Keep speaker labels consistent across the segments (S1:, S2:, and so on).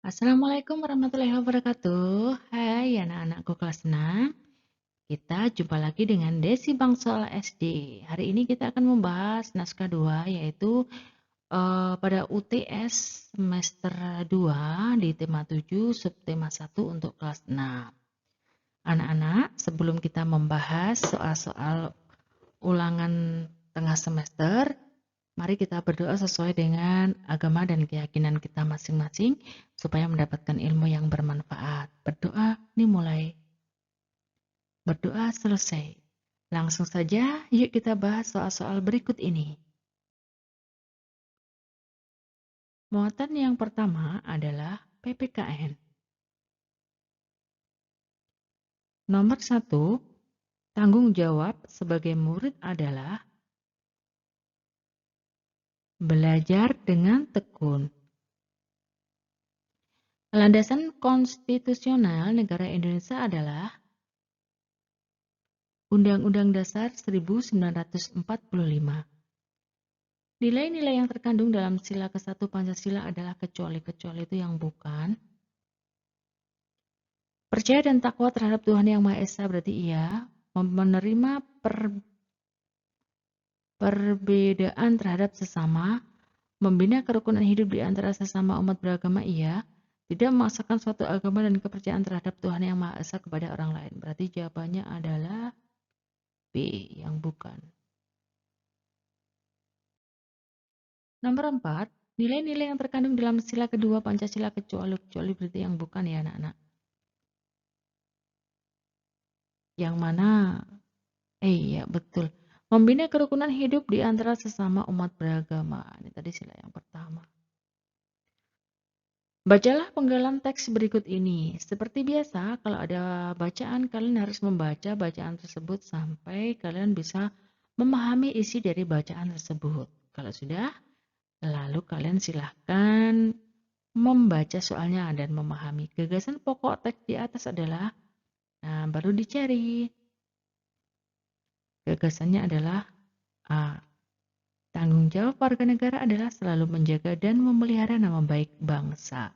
S1: Assalamualaikum warahmatullahi wabarakatuh. Hai anak-anakku kelas 6. Kita jumpa lagi dengan Desi Bangsal SD. Hari ini kita akan membahas naskah 2 yaitu pada UTS semester 2 di tema 7 subtema 1 untuk kelas 6. Anak-anak, sebelum kita membahas soal-soal ulangan tengah semester, mari kita berdoa sesuai dengan agama dan keyakinan kita masing-masing supaya mendapatkan ilmu yang bermanfaat. Berdoa dimulai, berdoa selesai. Langsung saja yuk kita bahas soal-soal berikut ini. Muatan yang pertama adalah PPKN. Nomor 1, tanggung jawab sebagai murid adalah belajar dengan tekun. Landasan konstitusional negara Indonesia adalah Undang-Undang Dasar 1945. Nilai-nilai yang terkandung dalam sila ke-1 Pancasila adalah kecuali-kecuali itu yang bukan. Percaya dan takwa terhadap Tuhan Yang Maha Esa berarti iya. Menerima perbedaan terhadap sesama. Membina kerukunan hidup di antara sesama umat beragama iya. Tidak memaksakan suatu agama dan kepercayaan terhadap Tuhan Yang Maha Esa kepada orang lain. Berarti jawabannya adalah B yang bukan. Nomor 4, nilai-nilai yang terkandung dalam sila kedua Pancasila kecuali berarti yang bukan ya anak-anak. Yang mana? Iya betul. Membina kerukunan hidup di antara sesama umat beragama. Ini tadi sila yang pertama. Bacalah penggalan teks berikut ini. Seperti biasa, kalau ada bacaan, kalian harus membaca bacaan tersebut sampai kalian bisa memahami isi dari bacaan tersebut. Kalau sudah, lalu kalian silahkan membaca soalnya dan memahami. Gagasan pokok teks di atas adalah, baru dicari. Gagasannya adalah A. Tanggung jawab warga negara adalah selalu menjaga dan memelihara nama baik bangsa.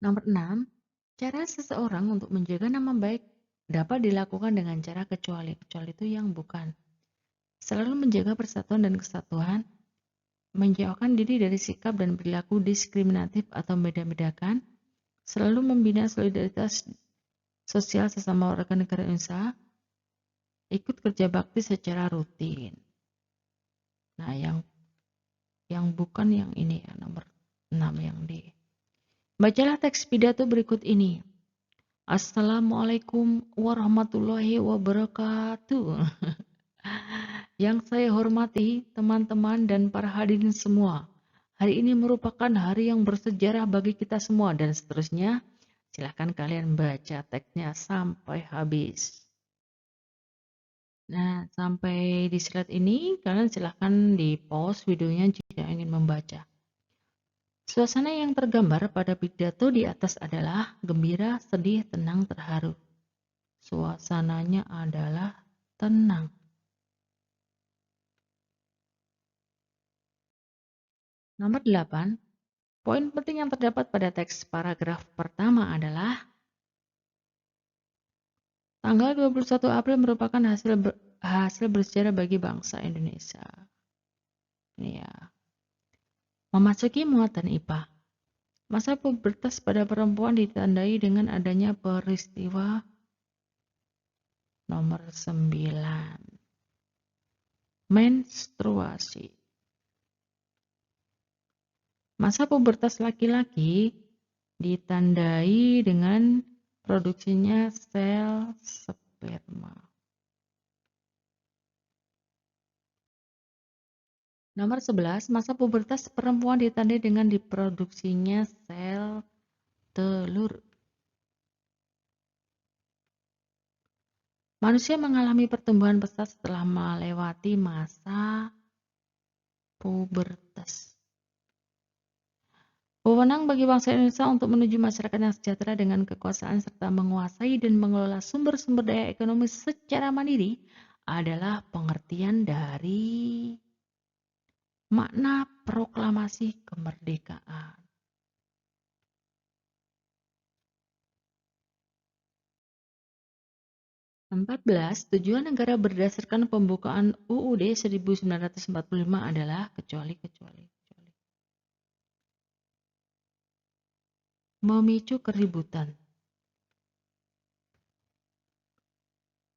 S1: Nomor 6. Cara seseorang untuk menjaga nama baik dapat dilakukan dengan cara kecuali. Kecuali itu yang bukan. Selalu menjaga persatuan dan kesatuan, menjauhkan diri dari sikap dan perilaku diskriminatif atau beda-bedakan, selalu membina solidaritas sosial sesama warga negara Indonesia, ikut kerja bakti secara rutin. Nah, yang bukan yang ini ya, nomor 6 yang D. Bacalah teks pidato berikut ini. Assalamualaikum warahmatullahi wabarakatuh. Yang saya hormati teman-teman dan para hadirin semua. Hari ini merupakan hari yang bersejarah bagi kita semua dan seterusnya. Silahkan kalian baca teksnya sampai habis. Nah, sampai di slide ini kalian silahkan di pause videonya jika ingin membaca. Suasana yang tergambar pada pidato di atas adalah gembira, sedih, tenang, terharu. Suasananya adalah tenang. Nomor 8, poin penting yang terdapat pada teks paragraf pertama adalah tanggal 21 April merupakan hasil bersejarah bagi bangsa Indonesia. Ini ya. Memasuki muatan IPA. Masa pubertas pada perempuan ditandai dengan adanya peristiwa nomor 9. Menstruasi. Masa pubertas laki-laki ditandai dengan produksinya sel sperma. Nomor 11, masa pubertas perempuan ditandai dengan diproduksinya sel telur. Manusia mengalami pertumbuhan pesat setelah melewati masa pubertas. Wewenang bagi bangsa Indonesia untuk menuju masyarakat yang sejahtera dengan kekuasaan serta menguasai dan mengelola sumber-sumber daya ekonomi secara mandiri adalah pengertian dari makna proklamasi kemerdekaan. 14. Tujuan negara berdasarkan pembukaan UUD 1945 adalah kecuali. Memicu keributan.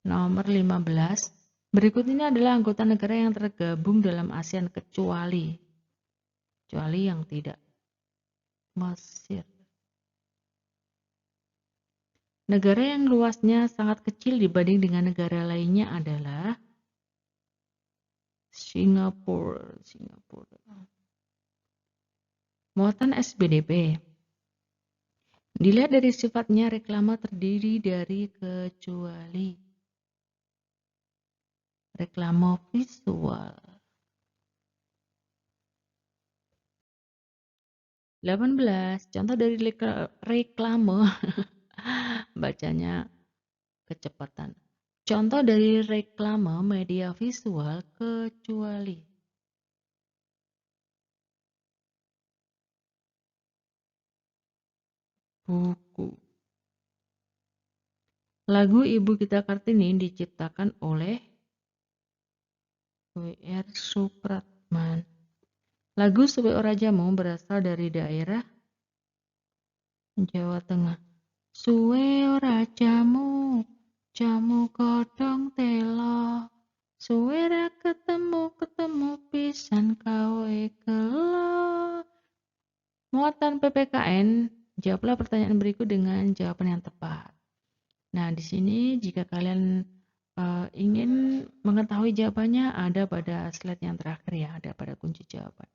S1: Nomor 15. Berikut ini adalah anggota negara yang tergabung dalam ASEAN kecuali yang tidak. Mesir. Negara yang luasnya sangat kecil dibanding dengan negara lainnya adalah Singapura. Muatan SBDP. Dilihat dari sifatnya, reklama terdiri dari kecuali. Reklama visual. 18. Contoh dari reklame. Bacanya kecepatan. Contoh dari reklame media visual kecuali. Buku. Lagu Ibu Kita Kartini diciptakan oleh W.R. Supratman. Lagu Suwe Ora Jamu berasal dari daerah Jawa Tengah. Suwe ora jamu, jamu godhong telo. Suwe ra ketemu pisan kawe gelo. Muatan PPKN, jawablah pertanyaan berikut dengan jawaban yang tepat. Nah, di sini jika kalian ingin mengetahui jawabannya, ada pada slide yang terakhir ya, ada pada kunci jawaban.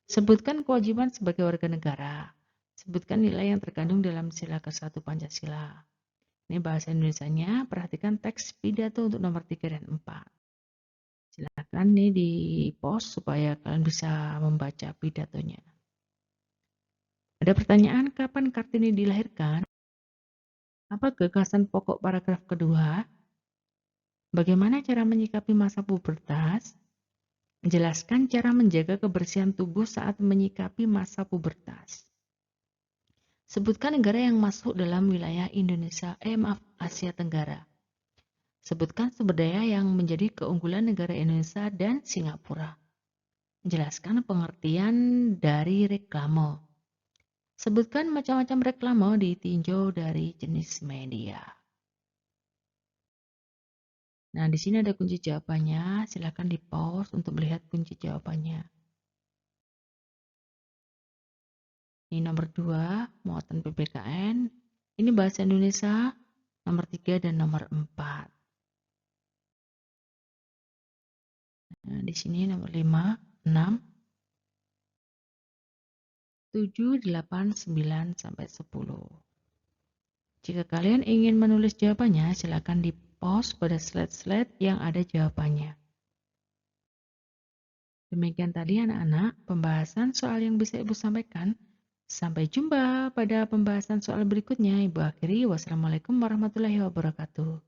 S1: Sebutkan kewajiban sebagai warga negara. Sebutkan nilai yang terkandung dalam sila ke-1 Pancasila. Ini bahasa Indonesianya, perhatikan teks pidato untuk nomor 3 dan 4. Silakan nih di post supaya kalian bisa membaca pidatonya. Ada pertanyaan, kapan Kartini dilahirkan? Apa gagasan pokok paragraf kedua? Bagaimana cara menyikapi masa pubertas? Jelaskan cara menjaga kebersihan tubuh saat menyikapi masa pubertas. Sebutkan negara yang masuk dalam wilayah Asia Tenggara. Sebutkan sumber daya yang menjadi keunggulan negara Indonesia dan Singapura. Jelaskan pengertian dari reklame. Sebutkan macam-macam reklame ditinjau dari jenis media. Nah, di sini ada kunci jawabannya. Silakan di pause untuk melihat kunci jawabannya. Ini nomor 2, muatan PPKN. Ini bahasa Indonesia, nomor 3 dan nomor 4. Nah, di sini nomor 5, 6, 7, 8, 9, sampai 10. Jika kalian ingin menulis jawabannya, silakan di pause pada slide-slide yang ada jawabannya. Demikian tadi anak-anak, pembahasan soal yang bisa Ibu sampaikan. Sampai jumpa pada pembahasan soal berikutnya. Ibu akhiri, wassalamualaikum warahmatullahi wabarakatuh.